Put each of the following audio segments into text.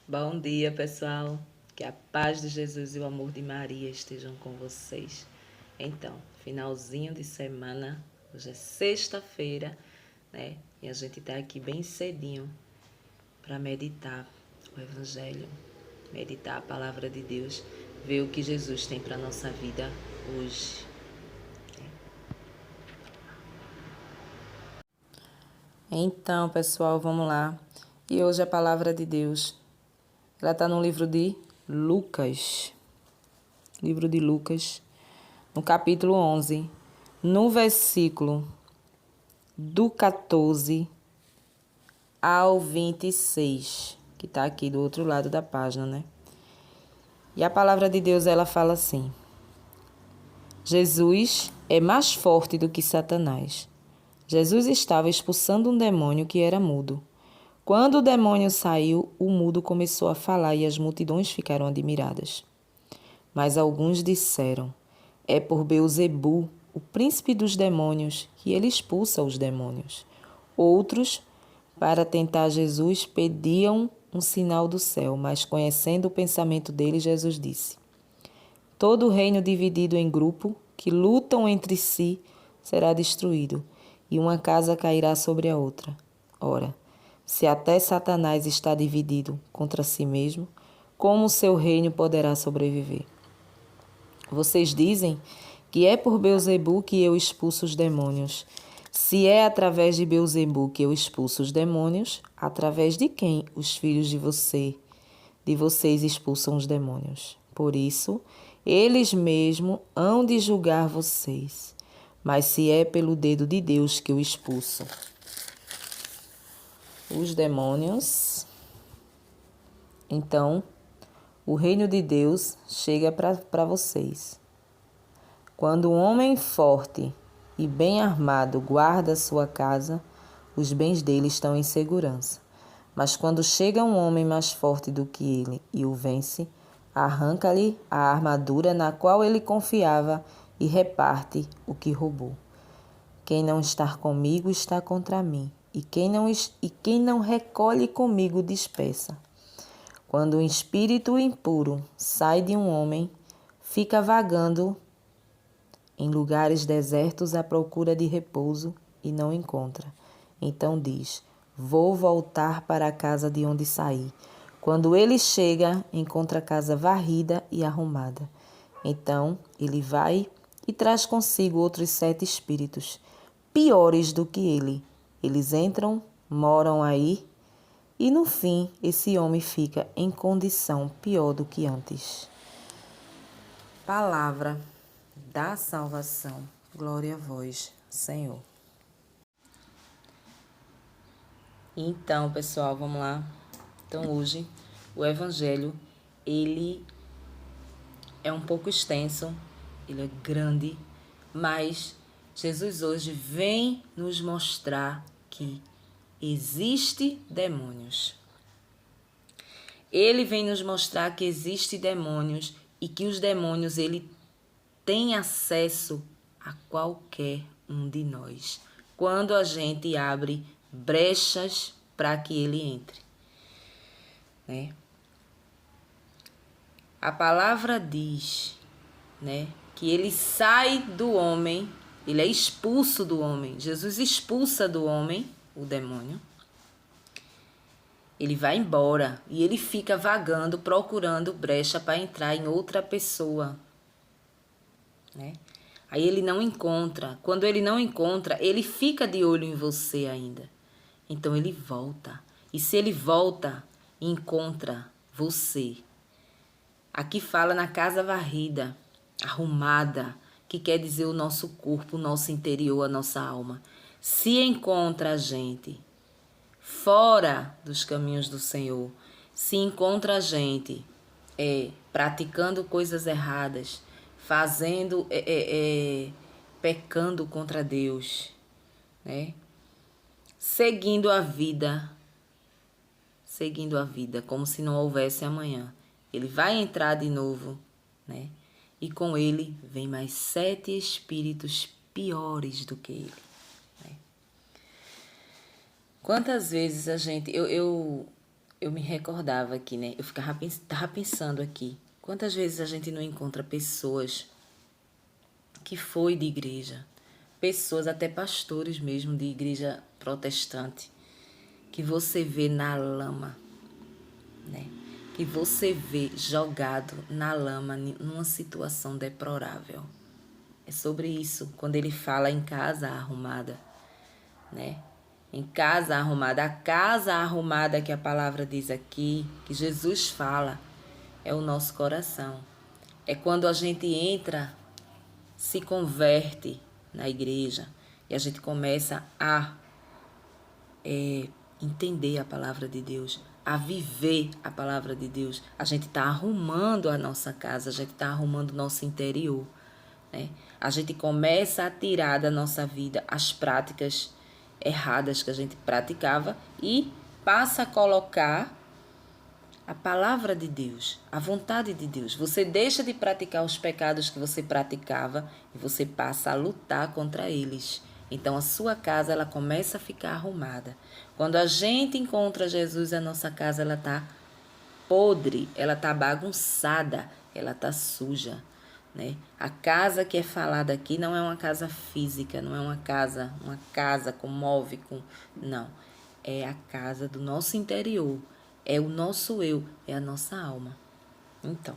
Bom dia, pessoal. Que a paz de Jesus e o amor de Maria estejam com vocês. Então, finalzinho de semana, hoje é sexta-feira, né? E a gente tá aqui bem cedinho para meditar o Evangelho, meditar a palavra de Deus, ver o que Jesus tem para nossa vida hoje. Então, pessoal, vamos lá. E hoje a palavra de Deus, ela está no livro de Lucas. Livro de Lucas, no capítulo 11, no versículo do 14 ao 26, que está aqui do outro lado da página, né? E a palavra de Deus, ela fala assim: Jesus é mais forte do que Satanás. Jesus estava expulsando um demônio que era mudo. Quando o demônio saiu, o mudo começou a falar e as multidões ficaram admiradas. Mas alguns disseram: é por Beelzebu, o príncipe dos demônios, que ele expulsa os demônios. Outros, para tentar Jesus, pediam um sinal do céu, mas conhecendo o pensamento dele, Jesus disse: todo reino dividido em grupo, que lutam entre si, será destruído, e uma casa cairá sobre a outra. Ora, se até Satanás está dividido contra si mesmo, como seu reino poderá sobreviver? Vocês dizem que é por Beelzebu que eu expulso os demônios. Se é através de Beelzebu que eu expulso os demônios, através de quem os filhos de vocês expulsam os demônios? Por isso, eles mesmos hão de julgar vocês. Mas se é pelo dedo de Deus que eu expulso os demônios, então o reino de Deus chega para vocês. Quando um homem forte e bem armado guarda sua casa, os bens dele estão em segurança. Mas quando chega um homem mais forte do que ele e o vence, arranca-lhe a armadura na qual ele confiava e reparte o que roubou. Quem não está comigo está contra mim, e quem não recolhe comigo dispersa. Quando um espírito impuro sai de um homem, fica vagando em lugares desertos à procura de repouso e não encontra. Então diz: vou voltar para a casa de onde saí. Quando ele chega, encontra a casa varrida e arrumada. Então ele vai e traz consigo outros 7 espíritos, piores do que ele. Eles entram, moram aí, e no fim esse homem fica em condição pior do que antes. Palavra da salvação. Glória a vós, Senhor. Então, pessoal, vamos lá. Então, hoje, o Evangelho, ele é um pouco extenso, ele é grande, mas Jesus hoje vem nos mostrar que existe demônios. Ele vem nos mostrar que existe demônios e que os demônios, ele tem acesso a qualquer um de nós, quando a gente abre brechas para que ele entre, né? A palavra diz, né, que ele sai do homem, ele é expulso do homem. Jesus expulsa do homem o demônio. Ele vai embora e ele fica vagando, procurando brecha para entrar em outra pessoa, né? Aí ele não encontra. Quando ele não encontra, ele fica de olho em você ainda. Então ele volta. E se ele volta, encontra você. Aqui fala na casa varrida, arrumada, que quer dizer o nosso corpo, o nosso interior, a nossa alma. Se encontra a gente fora dos caminhos do Senhor, se encontra a gente praticando coisas erradas, fazendo, pecando contra Deus, né? Seguindo a vida como se não houvesse amanhã. Ele vai entrar de novo, né? E com ele vem mais 7 espíritos piores do que ele, né? Quantas vezes a gente... eu me recordava aqui, né? Eu tava pensando aqui, quantas vezes a gente não encontra pessoas que foi de igreja, pessoas, até pastores mesmo de igreja protestante, que você vê na lama, né? Que você vê jogado na lama numa situação deplorável. É sobre isso, quando ele fala em casa arrumada, né? Em casa arrumada, a casa arrumada que a palavra diz aqui, que Jesus fala, é o nosso coração. É quando a gente entra, se converte na igreja e a gente começa a entender a palavra de Deus, a viver a palavra de Deus. A gente está arrumando a nossa casa, a gente está arrumando o nosso interior, né? A gente começa a tirar da nossa vida as práticas erradas que a gente praticava e passa a colocar a palavra de Deus, a vontade de Deus. Você deixa de praticar os pecados que você praticava e você passa a lutar contra eles. Então a sua casa ela começa a ficar arrumada. Quando a gente encontra Jesus, a nossa casa ela tá podre, ela tá bagunçada, ela tá suja, né? A casa que é falada aqui não é uma casa física, não é uma casa com móvel, não. É a casa do nosso interior, é o nosso eu, é a nossa alma. Então,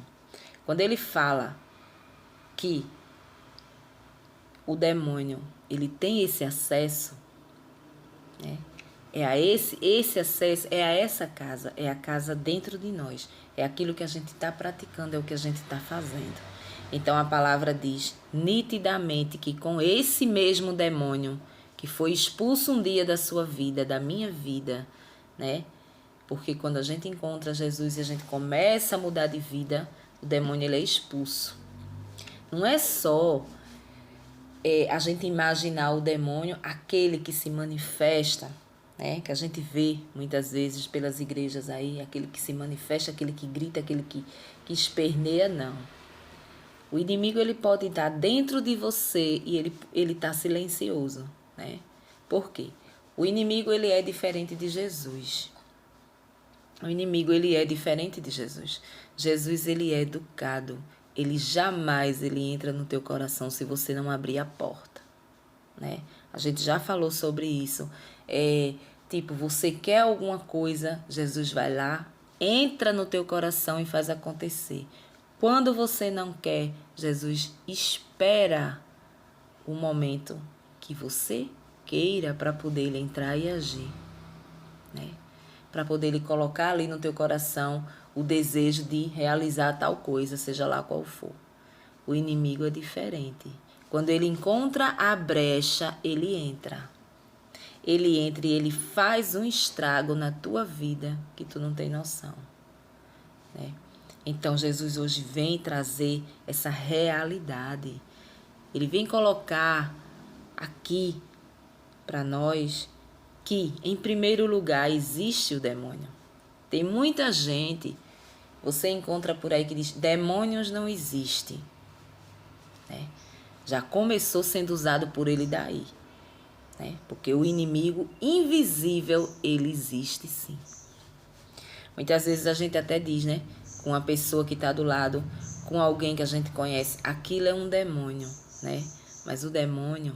quando ele fala que o demônio, ele tem esse acesso, né? É a esse acesso, é a essa casa, é a casa dentro de nós. É aquilo que a gente está praticando, é o que a gente está fazendo. Então a palavra diz nitidamente que com esse mesmo demônio que foi expulso um dia da sua vida, da minha vida, né? Porque quando a gente encontra Jesus e a gente começa a mudar de vida, o demônio ele é expulso. Não é só a gente imaginar o demônio, aquele que se manifesta, né? Que a gente vê muitas vezes pelas igrejas aí, aquele que se manifesta, aquele que grita, aquele que esperneia, não. O inimigo ele pode estar dentro de você e ele está silencioso, né? Por quê? O inimigo ele é diferente de Jesus. O inimigo ele é diferente de Jesus. Jesus ele é educado. Ele jamais ele entra no teu coração se você não abrir a porta, né? A gente já falou sobre isso. Tipo, você quer alguma coisa, Jesus vai lá, entra no teu coração e faz acontecer. Quando você não quer, Jesus espera o momento que você queira para poder ele entrar e agir, né? Para poder ele colocar ali no teu coração o desejo de realizar tal coisa, seja lá qual for. O inimigo é diferente. Quando ele encontra a brecha, ele entra. Ele entra e ele faz um estrago na tua vida que tu não tem noção, né? Então Jesus hoje vem trazer essa realidade. Ele vem colocar aqui para nós que, em primeiro lugar, existe o demônio. Tem muita gente, você encontra por aí que diz, demônios não existem, né? Já começou sendo usado por ele daí, né? Porque o inimigo invisível, ele existe sim. Muitas vezes a gente até diz, né? Com uma pessoa que está do lado, com alguém que a gente conhece, aquilo é um demônio, né? Mas o demônio,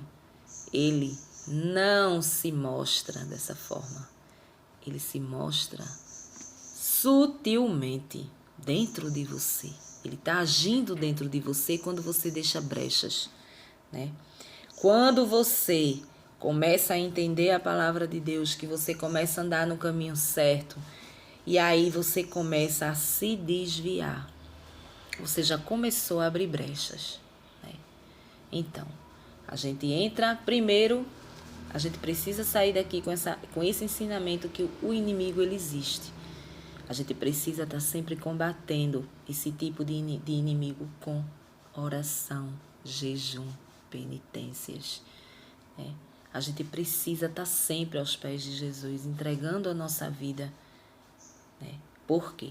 ele não se mostra dessa forma. Ele se mostra sutilmente dentro de você. Ele está agindo dentro de você quando você deixa brechas, né? Quando você começa a entender a palavra de Deus, que você começa a andar no caminho certo, e aí você começa a se desviar. Você já começou a abrir brechas, né? Então, a gente entra primeiro, a gente precisa sair daqui com esse ensinamento que o inimigo ele existe. A gente precisa estar sempre combatendo esse tipo de inimigo com oração, jejum, penitências, né? A gente precisa estar sempre aos pés de Jesus, entregando a nossa vida, né? Por quê?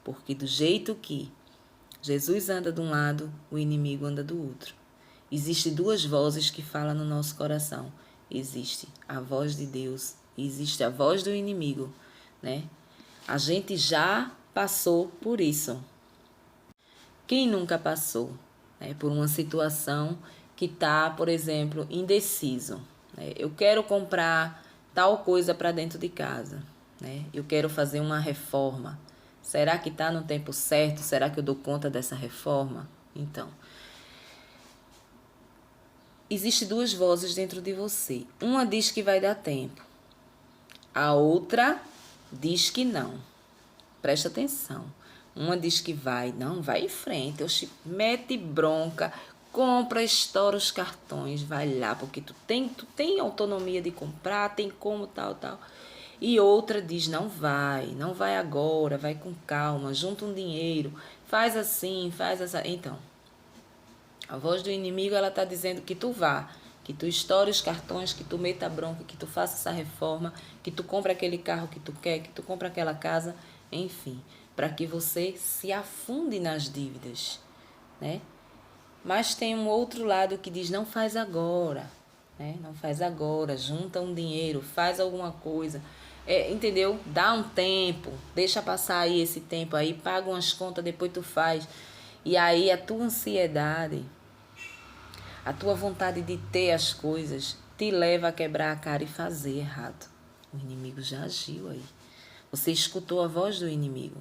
Porque do jeito que Jesus anda de um lado, o inimigo anda do outro. Existem duas vozes que falam no nosso coração. Existe a voz de Deus e existe a voz do inimigo, né? A gente já passou por isso. Quem nunca passou, né, por uma situação que está, por exemplo, indeciso, né? Eu quero comprar tal coisa para dentro de casa, né? Eu quero fazer uma reforma. Será que está no tempo certo? Será que eu dou conta dessa reforma? Então, existem duas vozes dentro de você. Uma diz que vai dar tempo. A outra diz que não. Presta atenção. Uma diz que vai, não, vai em frente. Oxi, mete bronca, compra, estoura os cartões, vai lá, porque tu tem autonomia de comprar, tem como tal, tal. E outra diz, não vai agora, vai com calma, junta um dinheiro, faz assim, faz essa. Então, a voz do inimigo, ela está dizendo que tu vá, que tu estoure os cartões, que tu meta bronca, que tu faça essa reforma, que tu compre aquele carro que tu quer, que tu compre aquela casa, enfim, para que você se afunde nas dívidas, né? Mas tem um outro lado que diz, não faz agora, né? Não faz agora, junta um dinheiro, faz alguma coisa, entendeu? Dá um tempo, deixa passar aí esse tempo aí, paga umas contas, depois tu faz. E aí a tua ansiedade, a tua vontade de ter as coisas te leva a quebrar a cara e fazer errado. O inimigo já agiu aí. Você escutou a voz do inimigo,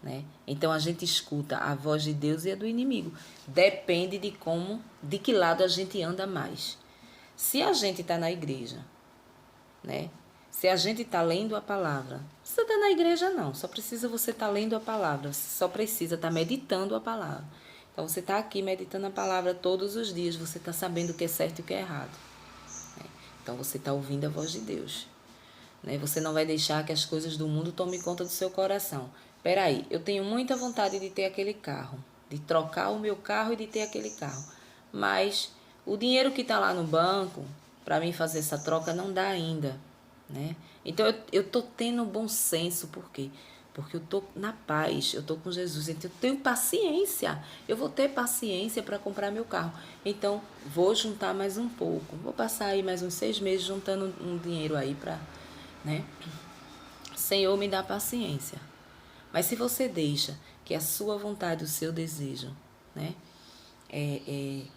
né? Então a gente escuta a voz de Deus e a do inimigo. Depende de que lado a gente anda mais. Se a gente está na igreja, né? Se a gente está lendo a palavra, você está na igreja não, só precisa você estar lendo a palavra, você só precisa estar meditando a palavra. Então você está aqui meditando a palavra todos os dias, você está sabendo o que é certo e o que é errado, né? Então você está ouvindo a voz de Deus, né? Você não vai deixar que as coisas do mundo tomem conta do seu coração. Peraí, eu tenho muita vontade de ter aquele carro, de trocar o meu carro e de ter aquele carro, mas o dinheiro que está lá no banco para mim fazer essa troca não dá ainda, né? Então eu tô tendo bom senso, por quê? Porque eu tô na paz, eu tô com Jesus, então eu tenho paciência. Eu vou ter paciência para comprar meu carro. Então vou juntar mais um pouco. Vou passar aí mais uns 6 meses juntando um dinheiro aí para, né? Senhor, me dá paciência. Mas se você deixa que a sua vontade, o seu desejo, né,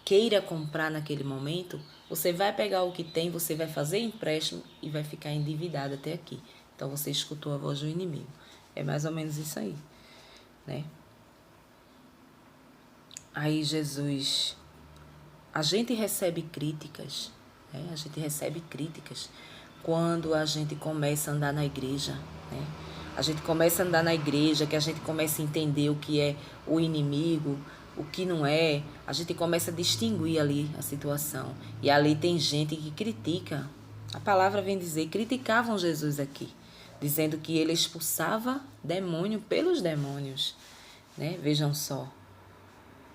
queira comprar naquele momento, você vai pegar o que tem, você vai fazer empréstimo e vai ficar endividado até aqui. Então você escutou a voz do inimigo. É mais ou menos isso aí, né? Aí Jesus, a gente recebe críticas, né? A gente recebe críticas quando a gente começa a andar na igreja, né? A gente começa a andar na igreja, que a gente começa a entender o que é o inimigo, o que não é, a gente começa a distinguir ali a situação. E ali tem gente que critica. A palavra vem dizer, criticavam Jesus aqui, dizendo que ele expulsava demônio pelos demônios, né? Vejam só.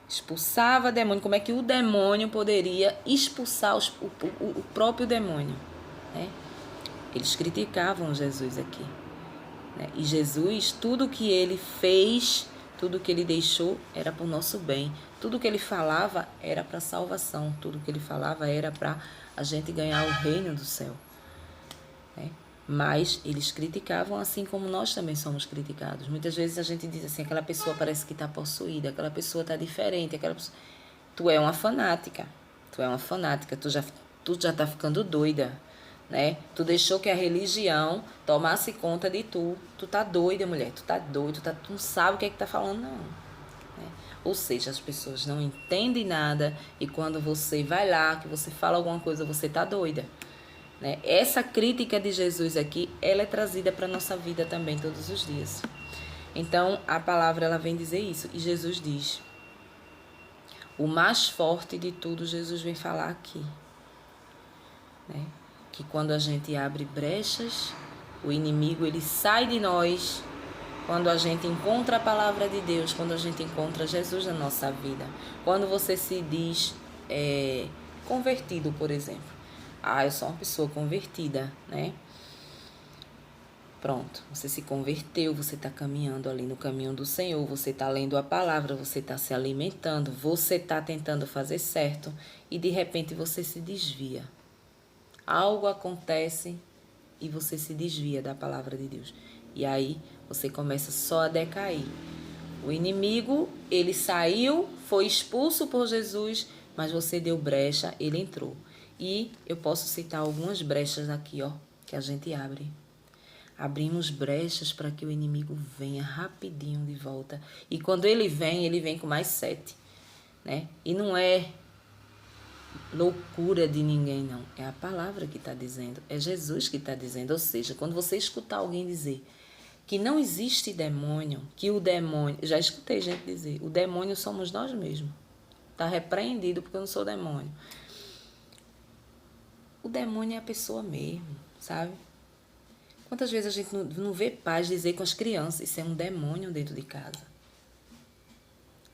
Expulsava demônio. Como é que o demônio poderia expulsar o próprio demônio, né? Eles criticavam Jesus aqui, né? E Jesus, tudo que ele fez, tudo que ele deixou era para o nosso bem. Tudo que ele falava era para salvação. Tudo que ele falava era para a gente ganhar o reino do céu, né? Mas eles criticavam assim como nós também somos criticados. Muitas vezes a gente diz assim, aquela pessoa parece que está possuída, aquela pessoa está diferente, aquela pessoa... Tu é uma fanática, tu já está ficando doida, né? Tu deixou que a religião tomasse conta de tu. Tu tá doida, mulher, tu tá doida, tu não sabe o que é que tá falando, não, né? Ou seja, as pessoas não entendem nada e quando você vai lá, que você fala alguma coisa, você tá doida, né? Essa crítica de Jesus aqui, ela é trazida para nossa vida também todos os dias. Então, a palavra ela vem dizer isso e Jesus diz: o mais forte de tudo, Jesus vem falar aqui, né? Que quando a gente abre brechas, o inimigo ele sai de nós. Quando a gente encontra a palavra de Deus, quando a gente encontra Jesus na nossa vida, quando você se diz convertido, por exemplo. Ah, eu sou uma pessoa convertida, né? Pronto, você se converteu, você está caminhando ali no caminho do Senhor, você está lendo a palavra, você está se alimentando, você está tentando fazer certo e de repente você se desvia. Algo acontece e você se desvia da palavra de Deus. E aí você começa só a decair. O inimigo, ele saiu, foi expulso por Jesus, mas você deu brecha, ele entrou. E eu posso citar algumas brechas aqui, ó, que a gente abre. Abrimos brechas para que o inimigo venha rapidinho de volta. E quando ele vem com mais 7, né? E não é loucura de ninguém, não. É a palavra que está dizendo. É Jesus que está dizendo. Ou seja, quando você escutar alguém dizer que não existe demônio, que o demônio... Já escutei gente dizer, o demônio somos nós mesmos. Está repreendido porque eu não sou demônio. O demônio é a pessoa mesmo, sabe? Quantas vezes a gente não vê pais dizer com as crianças, isso é um demônio dentro de casa.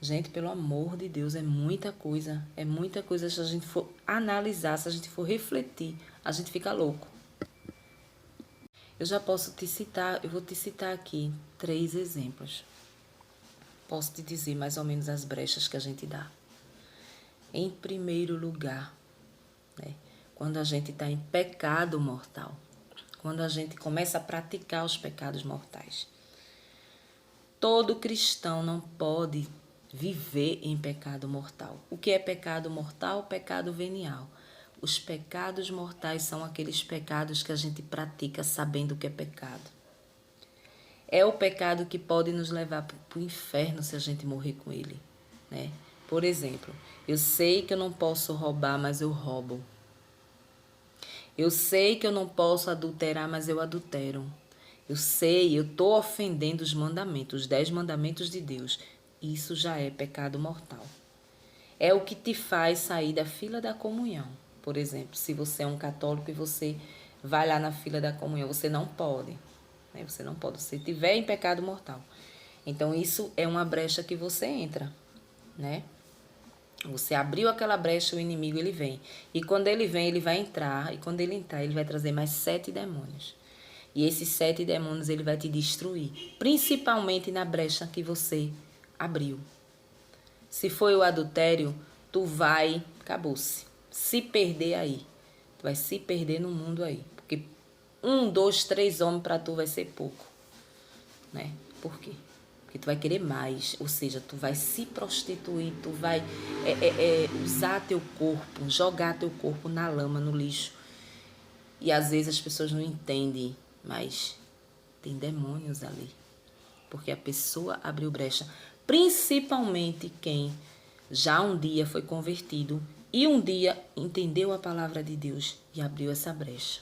Gente, pelo amor de Deus, é muita coisa. É muita coisa. Se a gente for analisar, se a gente for refletir, a gente fica louco. Eu já posso te citar, eu vou te citar aqui 3 exemplos. Posso te dizer mais ou menos as brechas que a gente dá. Em primeiro lugar, né, quando a gente está em pecado mortal, quando a gente começa a praticar os pecados mortais. Todo cristão não pode viver em pecado mortal. O que é pecado mortal? Pecado venial. Os pecados mortais são aqueles pecados que a gente pratica sabendo que é pecado. É o pecado que pode nos levar para o inferno se a gente morrer com ele, né? Por exemplo, eu sei que eu não posso roubar, mas eu roubo. Eu sei que eu não posso adulterar, mas eu adultero. Eu sei, eu estou ofendendo os mandamentos, os 10 mandamentos de Deus. Isso já é pecado mortal. É o que te faz sair da fila da comunhão. Por exemplo, se você é um católico e você vai lá na fila da comunhão, você não pode. Né? Você não pode, se estiver em pecado mortal. Então, isso é uma brecha que você entra, né? Você abriu aquela brecha, o inimigo ele vem. E quando ele vem, ele vai entrar. E quando ele entrar, ele vai trazer mais 7 demônios. E esses 7 demônios ele vai te destruir. Principalmente na brecha que você abriu. Se foi o adultério, tu vai, acabou-se, se perder aí. Tu vai se perder no mundo aí. Porque 1, 2, 3 homens para tu vai ser pouco. Né? Por quê? Porque tu vai querer mais, ou seja, tu vai se prostituir, tu vai usar teu corpo, jogar teu corpo na lama, no lixo. E às vezes as pessoas não entendem, mas tem demônios ali. Porque a pessoa abriu brecha, principalmente quem já um dia foi convertido e um dia entendeu a palavra de Deus e abriu essa brecha.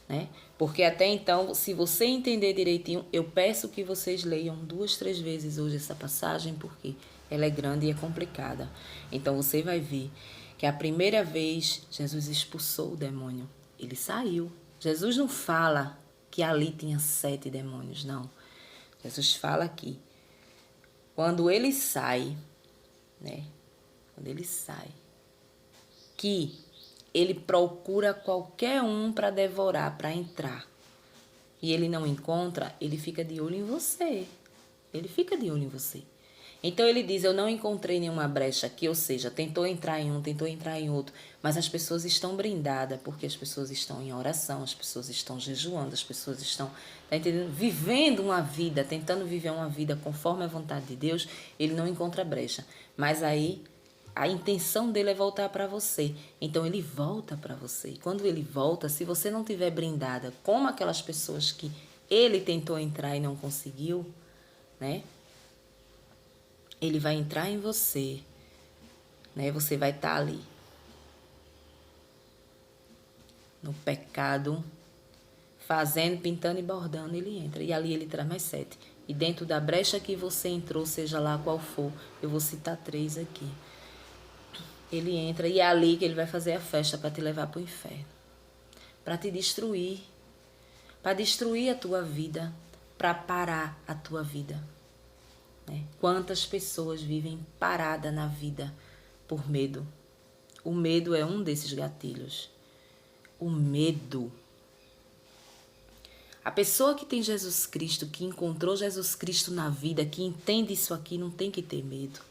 Né? Porque até então, se você entender direitinho, eu peço que vocês leiam 2, 3 vezes hoje essa passagem, porque ela é grande e é complicada. Então você vai ver que a primeira vez Jesus expulsou o demônio, ele saiu. Jesus não fala que ali tinha 7 demônios, não. Jesus fala aqui, quando ele sai, né? Quando ele sai, que ele procura qualquer um para devorar, para entrar. E ele não encontra, ele fica de olho em você. Ele fica de olho em você. Então ele diz, eu não encontrei nenhuma brecha aqui, ou seja, tentou entrar em um, tentou entrar em outro, mas as pessoas estão brindadas, porque as pessoas estão em oração, as pessoas estão jejuando, as pessoas estão, tá entendendo? Vivendo uma vida, tentando viver uma vida conforme a vontade de Deus, ele não encontra brecha. Mas aí a intenção dele é voltar para você. Então ele volta para você. E quando ele volta, se você não tiver brindada como aquelas pessoas que ele tentou entrar e não conseguiu, né? Ele vai entrar em você, né? Você vai estar ali no pecado, fazendo, pintando e bordando, ele entra. E ali ele traz mais 7. E dentro da brecha que você entrou, seja lá qual for, eu vou citar 3 aqui. Ele entra e é ali que ele vai fazer a festa para te levar para o inferno. Para te destruir. Para destruir a tua vida. Para parar a tua vida. Né? Quantas pessoas vivem paradas na vida por medo? O medo é um desses gatilhos. O medo. A pessoa que tem Jesus Cristo, que encontrou Jesus Cristo na vida, que entende isso aqui, não tem que ter medo.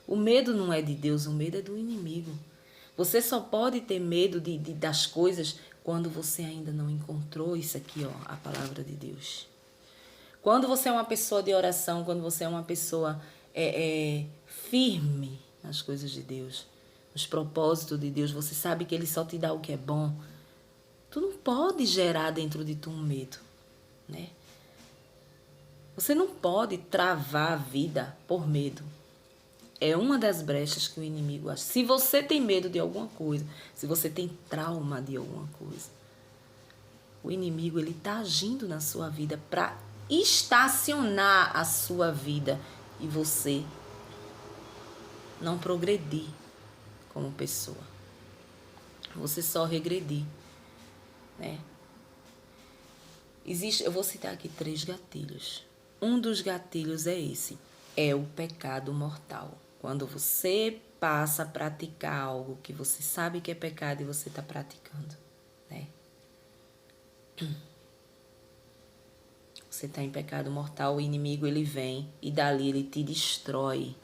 O medo não é de Deus, o medo é do inimigo. Você só pode ter medo das coisas quando você ainda não encontrou isso aqui, ó, a palavra de Deus. Quando você é uma pessoa de oração, quando você é uma pessoa firme nas coisas de Deus, nos propósitos de Deus, você sabe que Ele só te dá o que é bom. Tu não pode gerar dentro de tu um medo, né? Você não pode travar a vida por medo. É uma das brechas que o inimigo acha. Se você tem medo de alguma coisa, se você tem trauma de alguma coisa, o inimigo ele está agindo na sua vida para estacionar a sua vida e você não progredir como pessoa. Você só regredir, né? Eu vou citar aqui 3 gatilhos. Um dos gatilhos é esse, é o pecado mortal. Quando você passa a praticar algo que você sabe que é pecado e você está praticando, né? Você está em pecado mortal, o inimigo ele vem e dali ele te destrói.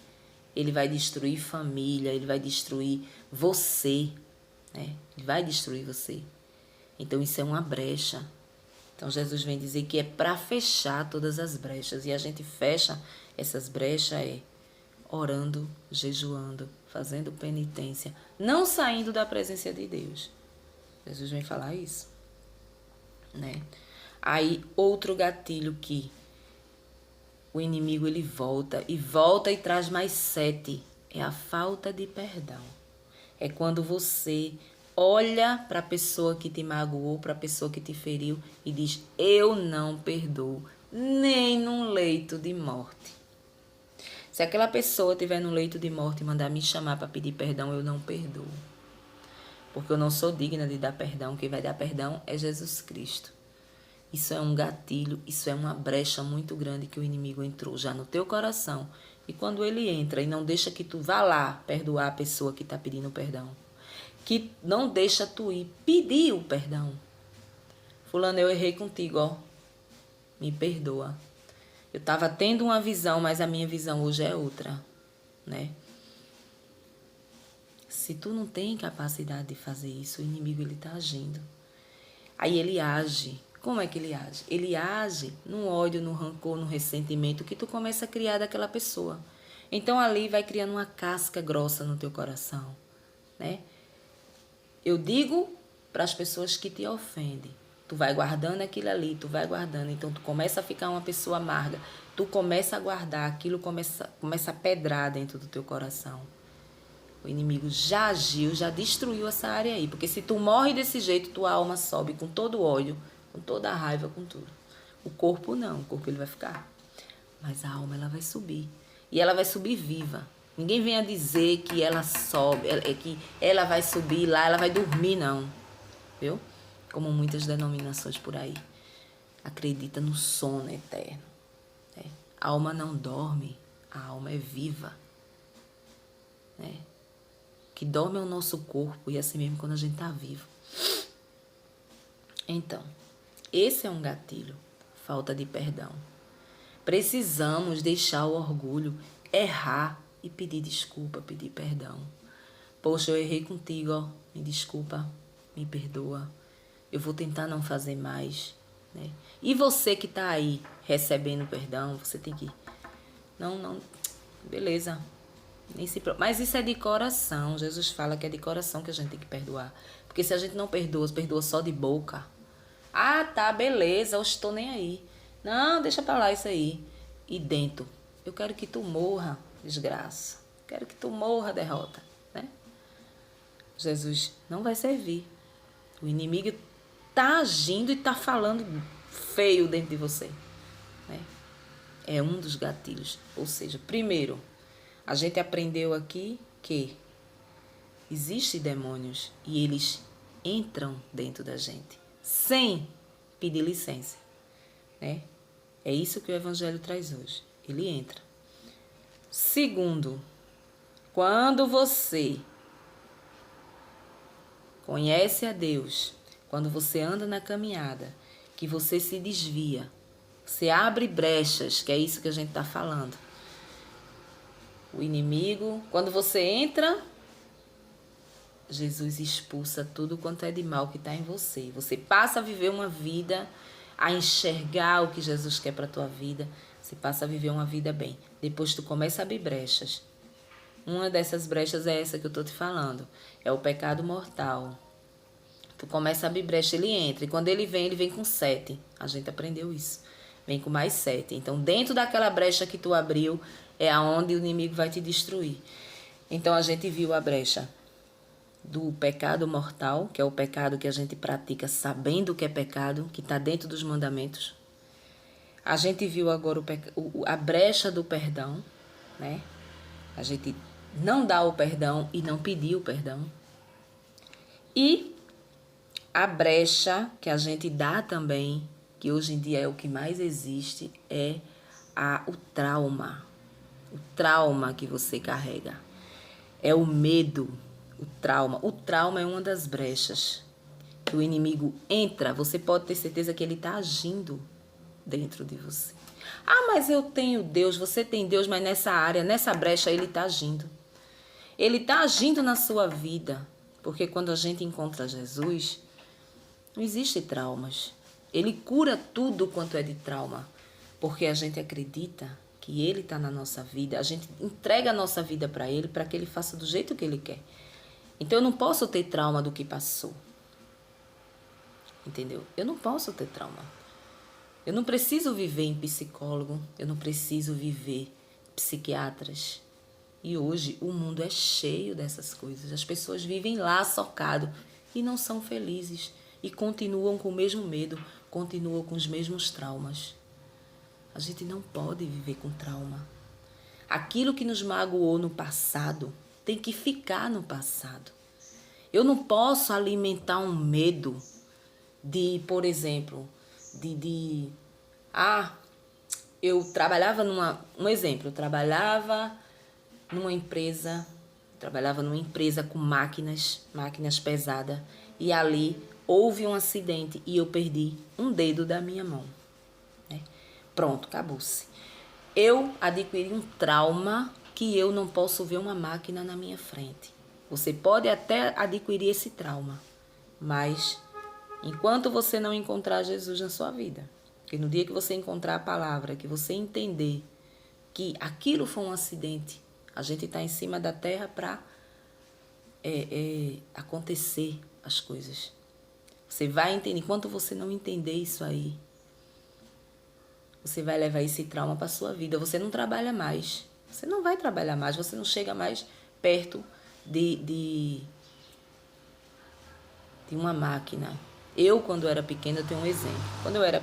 Ele vai destruir família, ele vai destruir você, né? Ele vai destruir você. Então isso é uma brecha. Então Jesus vem dizer que é para fechar todas as brechas. E a gente fecha essas brechas orando, jejuando, fazendo penitência, não saindo da presença de Deus. Jesus vem falar isso, né? Aí outro gatilho que o inimigo ele volta e traz mais 7. É a falta de perdão. É quando você olha para a pessoa que te magoou, para a pessoa que te feriu e diz: eu não perdoo, nem num leito de morte. Se aquela pessoa estiver no leito de morte e mandar me chamar para pedir perdão, eu não perdoo. Porque eu não sou digna de dar perdão. Quem vai dar perdão é Jesus Cristo. Isso é um gatilho, isso é uma brecha muito grande que o inimigo entrou já no teu coração. E quando ele entra e não deixa que tu vá lá perdoar a pessoa que está pedindo perdão, que não deixa tu ir pedir o perdão. Fulano, eu errei contigo, ó. Me perdoa. Eu estava tendo uma visão, mas a minha visão hoje é outra, né? Se tu não tem capacidade de fazer isso, o inimigo ele tá agindo. Aí ele age. Como é que ele age? Ele age no ódio, no rancor, no ressentimento que tu começa a criar daquela pessoa. Então ali vai criando uma casca grossa no teu coração, né? Eu digo para as pessoas que te ofendem. Tu vai guardando aquilo ali, tu vai guardando. Então, tu começa a ficar uma pessoa amarga. Tu começa a guardar, aquilo começa a pedrar dentro do teu coração. O inimigo já agiu, já destruiu essa área aí. Porque se tu morre desse jeito, tua alma sobe com todo o ódio, com toda a raiva, com tudo. O corpo não, o corpo ele vai ficar. Mas a alma ela vai subir. E ela vai subir viva. Ninguém venha dizer que ela sobe, que ela vai subir lá, ela vai dormir, não. Viu? Como muitas denominações por aí. Acredita no sono eterno. Né? A alma não dorme, a alma é viva. Né? O que dorme é o nosso corpo e assim mesmo quando a gente está vivo. Então, esse é um gatilho, falta de perdão. Precisamos deixar o orgulho, errar e pedir desculpa, pedir perdão. Poxa, eu errei contigo, ó, me desculpa, me perdoa. Eu vou tentar não fazer mais, né? E você que tá aí recebendo perdão, você tem que... Não, beleza. Mas isso é de coração. Jesus fala que é de coração que a gente tem que perdoar. Porque se a gente não perdoa só de boca. Ah, tá, beleza, eu estou nem aí. Não, deixa pra lá isso aí. E dentro, eu quero que tu morra, desgraça. Quero que tu morra, derrota, né? Jesus não vai servir. O inimigo tá agindo e tá falando feio dentro de você, né? É um dos gatilhos. Ou seja, primeiro, a gente aprendeu aqui que existem demônios e eles entram dentro da gente sem pedir licença, né? É isso que o Evangelho traz hoje. Ele entra. Segundo, quando você conhece a Deus, quando você anda na caminhada, que você se desvia, você abre brechas, que é isso que a gente está falando. O inimigo, quando você entra, Jesus expulsa tudo quanto é de mal que está em você. Você passa a viver uma vida a enxergar o que Jesus quer para a tua vida, você passa a viver uma vida bem. Depois tu começa a abrir brechas. Uma dessas brechas é essa que eu estou te falando. É o pecado mortal. Tu começa a abrir brecha, ele entra. E quando ele vem com 7. A gente aprendeu isso. Vem com mais 7. Então, dentro daquela brecha que tu abriu, é aonde o inimigo vai te destruir. Então, a gente viu a brecha do pecado mortal, que é o pecado que a gente pratica sabendo que é pecado, que está dentro dos mandamentos. A gente viu agora a brecha do perdão, né? A gente não dá o perdão e não pedir o perdão. E a brecha que a gente dá também, que hoje em dia é o que mais existe, é o trauma. O trauma que você carrega. É o medo, o trauma. O trauma é uma das brechas que o inimigo entra. Você pode ter certeza que ele está agindo dentro de você. Ah, mas eu tenho Deus, você tem Deus, mas nessa área, nessa brecha, ele está agindo. Ele está agindo na sua vida. Porque quando a gente encontra Jesus, não existe traumas. Ele cura tudo quanto é de trauma. Porque a gente acredita que ele está na nossa vida. A gente entrega a nossa vida para que ele faça do jeito que ele quer. Então eu não posso ter trauma do que passou. Entendeu? Eu não posso ter trauma. Eu não preciso viver em psicólogo. Eu não preciso viver psiquiatras. E hoje o mundo é cheio dessas coisas. As pessoas vivem lá socado e não são felizes. E continuam com o mesmo medo, continuam com os mesmos traumas. A gente não pode viver com trauma. Aquilo que nos magoou no passado tem que ficar no passado. Eu não posso alimentar um medo de, por exemplo, eu trabalhava eu trabalhava numa empresa com máquinas pesadas, e ali houve um acidente e eu perdi um dedo da minha mão. Né? Pronto, acabou-se. Eu adquiri um trauma que eu não posso ver uma máquina na minha frente. Você pode até adquirir esse trauma, mas enquanto você não encontrar Jesus na sua vida, porque no dia que você encontrar a palavra, que você entender que aquilo foi um acidente, a gente está em cima da terra para acontecer as coisas. Você vai entender. Enquanto você não entender isso aí, você vai levar esse trauma para a sua vida. Você não trabalha mais. Você não vai trabalhar mais. Você não chega mais perto de uma máquina. Eu, quando era pequena, eu tenho um exemplo. Quando eu era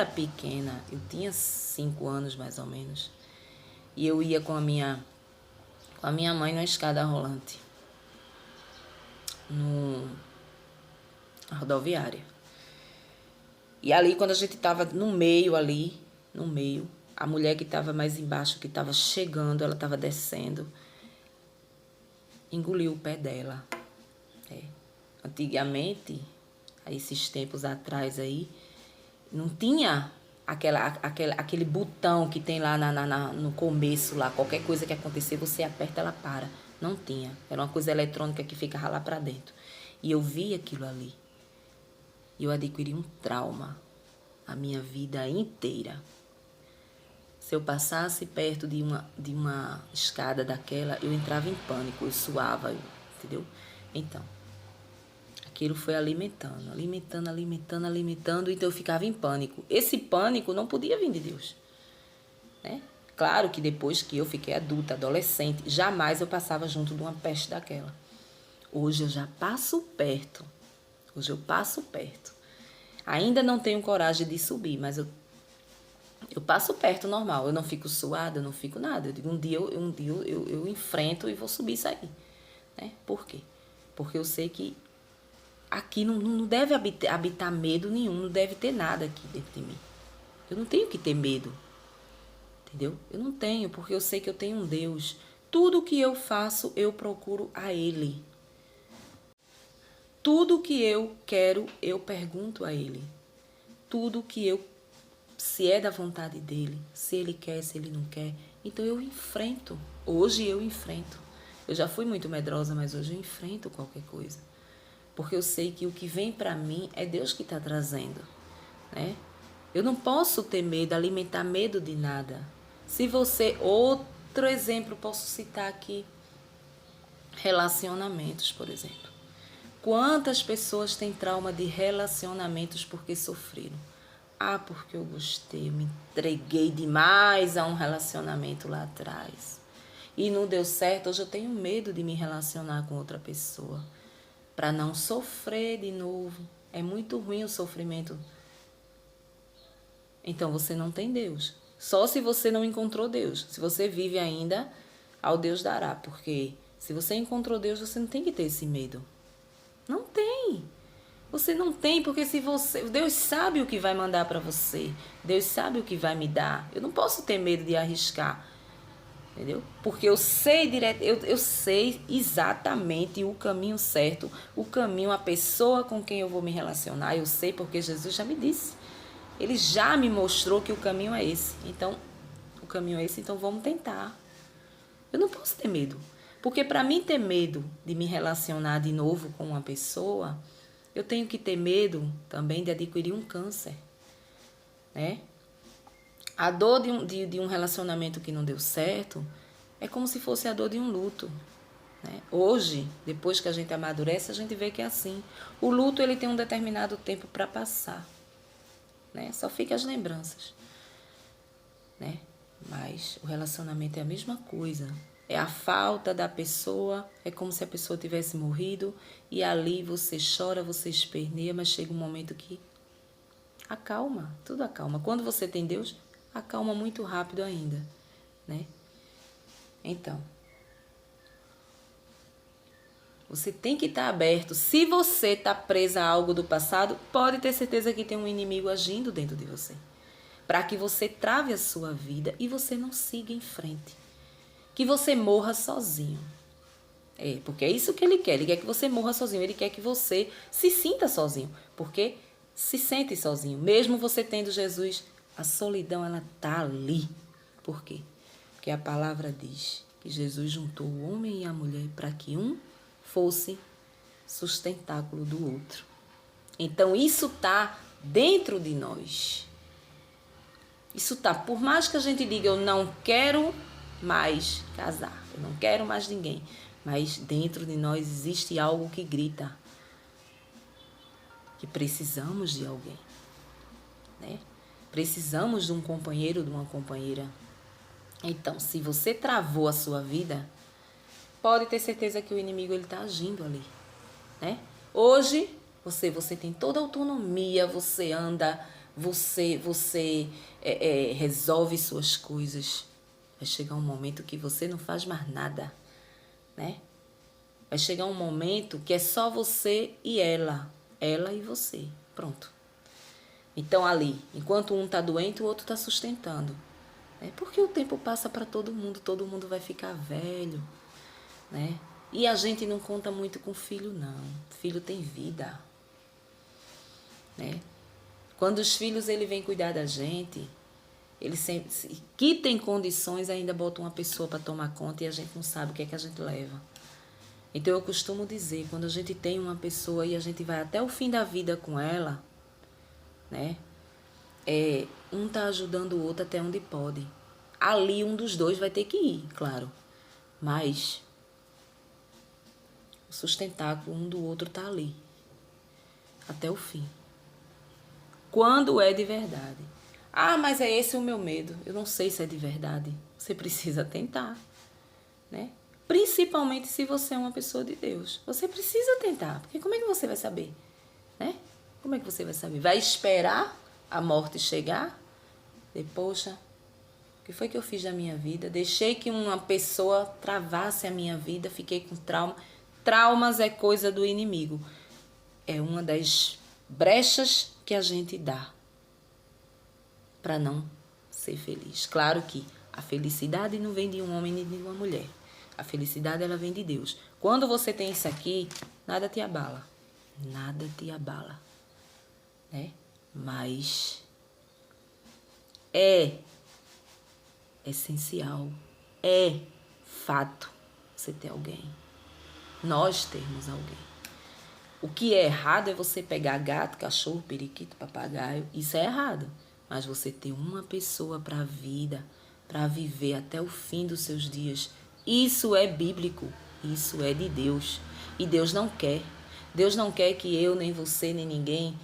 pequena, eu tinha 5 anos mais ou menos. E eu ia com a minha mãe numa escada rolante. Na rodoviária. E ali, quando a gente estava no meio, a mulher que estava mais embaixo, que estava chegando, ela estava descendo, engoliu o pé dela. Antigamente, esses tempos atrás aí, não tinha aquele botão que tem lá no começo, lá, qualquer coisa que acontecer, você aperta, ela para. Não tinha. Era uma coisa eletrônica que ficava lá para dentro. E eu vi aquilo ali. E eu adquiri um trauma a minha vida inteira. Se eu passasse perto de uma escada daquela, eu entrava em pânico, eu suava, entendeu? Então, aquilo foi alimentando, então eu ficava em pânico. Esse pânico não podia vir de Deus, né? Claro que depois que eu fiquei adulta, adolescente, jamais eu passava junto de uma peste daquela. Hoje eu já passo perto. Ainda não tenho coragem de subir, mas eu passo perto normal. Eu não fico suada, eu não fico nada. Eu digo, um dia eu enfrento e vou subir isso aí. Né? Por quê? Porque eu sei que aqui não deve habitar medo nenhum, não deve ter nada aqui dentro de mim. Eu não tenho que ter medo. Entendeu? Eu não tenho, porque eu sei que eu tenho um Deus. Tudo que eu faço, eu procuro a Ele. Tudo que eu quero, eu pergunto a Ele. Tudo que se é da vontade dEle, se Ele quer, se Ele não quer, então eu enfrento. Hoje eu enfrento. Eu já fui muito medrosa, mas hoje eu enfrento qualquer coisa. Porque eu sei que o que vem para mim é Deus que está trazendo. né? Eu não posso ter medo, alimentar medo de nada. Se você... Outro exemplo, posso citar aqui. Relacionamentos, por exemplo. Quantas pessoas têm trauma de relacionamentos porque sofreram? Ah, porque eu gostei, eu me entreguei demais a um relacionamento lá atrás. E não deu certo, hoje eu tenho medo de me relacionar com outra pessoa. Para não sofrer de novo. É muito ruim o sofrimento. Então você não tem Deus. Só se você não encontrou Deus. Se você vive ainda, ao Deus dará. Porque se você encontrou Deus, você não tem que ter esse medo. Não tem. Você não tem, porque se você... Deus sabe o que vai mandar para você. Deus sabe o que vai me dar. Eu não posso ter medo de arriscar. Entendeu? Porque eu sei eu sei exatamente o caminho certo, o caminho, a pessoa com quem eu vou me relacionar. Eu sei porque Jesus já me disse. Ele já me mostrou que o caminho é esse. Então, o caminho é esse, então vamos tentar. Eu não posso ter medo. Porque para mim ter medo de me relacionar de novo com uma pessoa, eu tenho que ter medo também de adquirir um câncer, né? A dor de um relacionamento que não deu certo é como se fosse a dor de um luto, né? Hoje, depois que a gente amadurece, a gente vê que é assim. O luto ele tem um determinado tempo para passar, né? Só fica as lembranças, né? Mas o relacionamento é a mesma coisa. É a falta da pessoa, é como se a pessoa tivesse morrido e ali você chora, você esperneia, mas chega um momento que acalma, tudo acalma. Quando você tem Deus, acalma muito rápido ainda, né? Então, você tem que estar aberto. Se você está presa a algo do passado, pode ter certeza que tem um inimigo agindo dentro de você, para que você trave a sua vida e você não siga em frente. Que você morra sozinho. Porque é isso que ele quer. Ele quer que você morra sozinho. Ele quer que você se sinta sozinho. Porque se sente sozinho. Mesmo você tendo Jesus, a solidão, ela tá ali. Por quê? Porque a palavra diz que Jesus juntou o homem e a mulher para que um fosse sustentáculo do outro. Então, isso tá dentro de nós. Isso tá. Por mais que a gente diga, eu não quero mais casar, eu não quero mais ninguém, mas dentro de nós existe algo que grita que precisamos de alguém, né? Precisamos de um companheiro, de uma companheira. Então, se você travou a sua vida, pode ter certeza que o inimigo ele está agindo ali, né? Hoje você tem toda a autonomia, você anda, você resolve suas coisas. Vai chegar um momento que você não faz mais nada, né? Vai chegar um momento que é só você e ela e você, pronto. Então ali, enquanto um tá doente, o outro tá sustentando, né? Porque o tempo passa para todo mundo vai ficar velho, né? E a gente não conta muito com filho, não. Filho tem vida, né? Quando os filhos ele vem cuidar da gente, ele sempre que tem condições ainda bota uma pessoa para tomar conta e a gente não sabe o que é que a gente leva. Então eu costumo dizer, quando a gente tem uma pessoa e a gente vai até o fim da vida com ela, né? Um tá ajudando o outro até onde pode. Ali um dos dois vai ter que ir, claro. Mas o sustentáculo um do outro tá ali. Até o fim. Quando é de verdade. Ah, mas é esse o meu medo. Eu não sei se é de verdade. Você precisa tentar, né? Principalmente se você é uma pessoa de Deus. Você precisa tentar, porque como é que você vai saber, né? Como é que você vai saber? Vai esperar a morte chegar? Poxa, o que foi que eu fiz na minha vida? Deixei que uma pessoa travasse a minha vida, fiquei com trauma. Traumas é coisa do inimigo. É uma das brechas que a gente dá para não ser feliz. Claro que a felicidade não vem de um homem nem de uma mulher. A felicidade ela vem de Deus. Quando você tem isso aqui, nada te abala. Nada te abala, né? Mas é essencial, é fato você ter alguém. Nós termos alguém. O que é errado é você pegar gato, cachorro, periquito, papagaio. Isso é errado. Mas você ter uma pessoa para a vida, para viver até o fim dos seus dias, isso é bíblico. Isso é de Deus. E Deus não quer. Deus não quer que eu, nem você, nem ninguém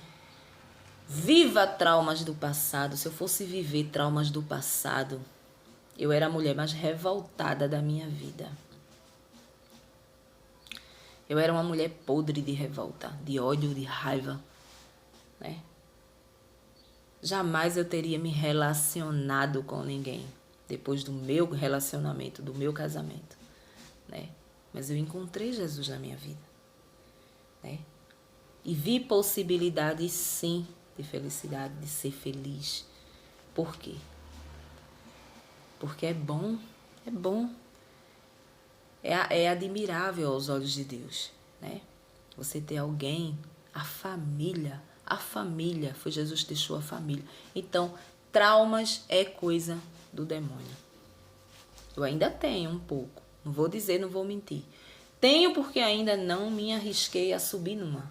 viva traumas do passado. Se eu fosse viver traumas do passado, eu era a mulher mais revoltada da minha vida. Eu era uma mulher podre de revolta, de ódio, de raiva, né? Jamais eu teria me relacionado com ninguém depois do meu relacionamento, do meu casamento, né? Mas eu encontrei Jesus na minha vida, né? E vi possibilidades, sim, de felicidade, de ser feliz. Por quê? Porque é bom, é bom. É admirável aos olhos de Deus, né? Você ter alguém, a família, foi Jesus que deixou a família. Então, traumas é coisa do demônio. Eu ainda tenho um pouco, não vou dizer, não vou mentir. Tenho porque ainda não me arrisquei a subir numa,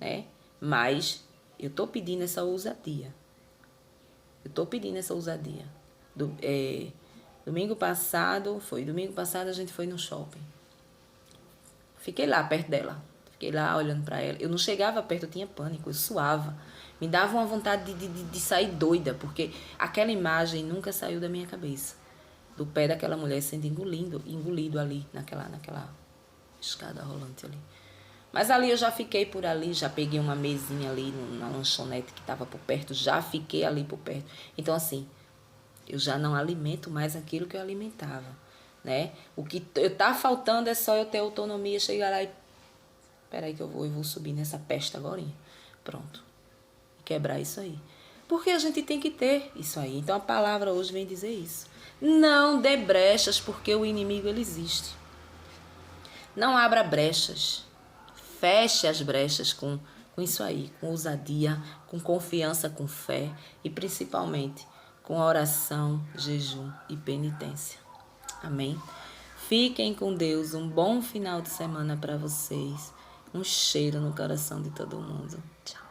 né? Mas eu tô pedindo essa ousadia. Domingo passado a gente foi no shopping. Fiquei lá perto dela. Fiquei lá olhando pra ela. Eu não chegava perto, eu tinha pânico, eu suava. Me dava uma vontade de sair doida, porque aquela imagem nunca saiu da minha cabeça. Do pé daquela mulher sendo engolido ali, naquela escada rolante ali. Mas ali eu já fiquei por ali, já peguei uma mesinha ali na lanchonete que estava por perto, já fiquei ali por perto. Então, assim, eu já não alimento mais aquilo que eu alimentava, né? O que tá faltando é só eu ter autonomia, chegar lá e... Peraí que eu vou subir nessa peste agora. Pronto. E quebrar isso aí. Porque a gente tem que ter isso aí. Então a palavra hoje vem dizer isso. Não dê brechas, porque o inimigo ele existe. Não abra brechas. Feche as brechas com isso aí, com ousadia, com confiança, com fé e principalmente com oração, jejum e penitência. Amém? Fiquem com Deus, um bom final de semana para vocês. Um cheiro no coração de todo mundo. Tchau.